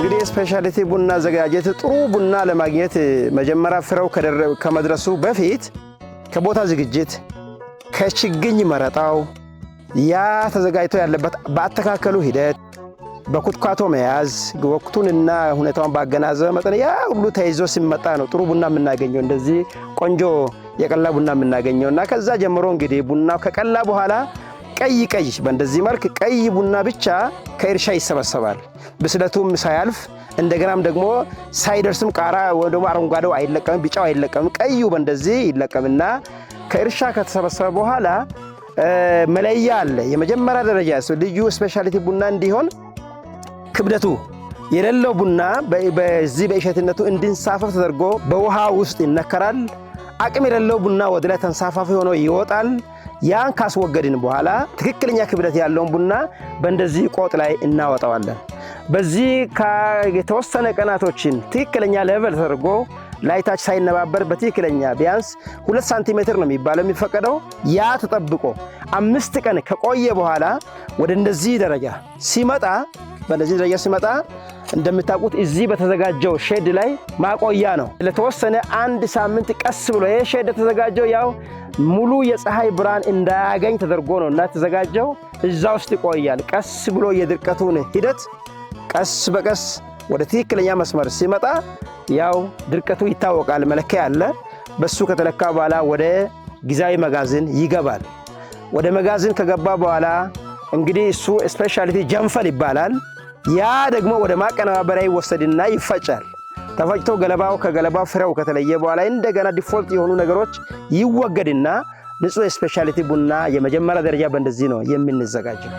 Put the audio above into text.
እንግዲህ ስፔሻሊቲ ቡና አዘጋጀት ጥሩ ቡና ለማግኘት መጀመሪያ ፍሬው ከመድረሱ በፊት ከቦታ ዝግጅት ከችግኝ መረጣው ያ ተዘጋጅቶ ያለበት በአተካከሉ ሂደት በኩትኳቶ መያዝ ወቅቱንና ሁኔታውን ባገናዘበ መጠን ያ ሁሉ ተይዞ ሲመጣ ነው ጥሩ ቡና የምናገኘው እንደዚህ ቆንጆ የቀላ ቡና የምናገኘውና ከዛ ጀምሮ እንግዲህ ቡናው ከቀላ በኋላ ቀይ በእንደዚህ መልክ ቀይ ቡና ብቻ ከእርሻ ይሰበሰባል። ብስለቱም ሳያልፍ እንደገናም ደግሞ ሳይደርስም ቃራ ወይ ደግሞ አረንጓዴው አይለቀም፣ ቢጫው አይለቀም፣ ቀዩ በእንደዚህ ይለቀምና ከእርሻ ከተሰበሰበ በኋላ መለያ አለ። የመጀመሪያ ደረጃ ልዩ ስፔሻሊቲ ቡና እንዲሆን ክብደቱ የሌለው ቡና በዚህ በእሸትነቱ እንዲንሳፈፍ ተደርጎ በውሃ ውስጥ ይነከራል። አቅም የሌለው ቡና ወደ ላይ ተንሳፋፊ ሆኖ ይወጣል። ያን ካስወገድን በኋላ ትክክለኛ ክብደት ያለውን ቡና በእንደዚህ ቆጥ ላይ እናወጣዋለን። በዚህ የተወሰነ ቀናቶችን ትክክለኛ ሌቨል ተደርጎ ላይታች ሳይነባበር በትክክለኛ ቢያንስ 2 ሳንቲሜትር ነው የሚባለው የሚፈቀደው ያ ተጠብቆ 5 ቀን ከቆየ በኋላ ወደ እንደዚህ ደረጃ ሲመጣ በእንደዚህ ደረጃ ሲመጣ እንደምታውቁት እዚህ በተዘጋጀው ሼድ ላይ ማቆያ ነው። ለተወሰነ 1 ሳምንት ቀስ ብሎ ይሄ ሼድ ተዘጋጀው ያው ሙሉ የፀሐይ ብርሃን እንዳያገኝ ተደርጎ ነውና ተዘጋጀው እዛ ውስጥ ይቆያል። ቀስ ብሎ የድርቀቱን ሂደት ቀስ በቀስ ወደ ትክክለኛ መስመር ሲመጣ ያው ድርቀቱ ይታወቃል። መለኪያ አለ። በሱ ከተለካ በኋላ ወደ ጊዜያዊ መጋዘን ይገባል። ወደ መጋዘን ከገባ በኋላ እንግዲህ እሱ ስፔሻሊቲ ጀንፈል ይባላል። ያ ደግሞ ወደ ማቀነባበሪያ ይወሰድና ይፈጫል። ተፈጭቶ ገለባው ከገለባው ፍሬው ከተለየ በኋላ እንደገና ዲፎልት የሆኑ ነገሮች ይወገድና ንጹህ ስፔሻሊቲ ቡና የመጀመሪያ ደረጃ በእንደዚህ ነው የምንዘጋጀው።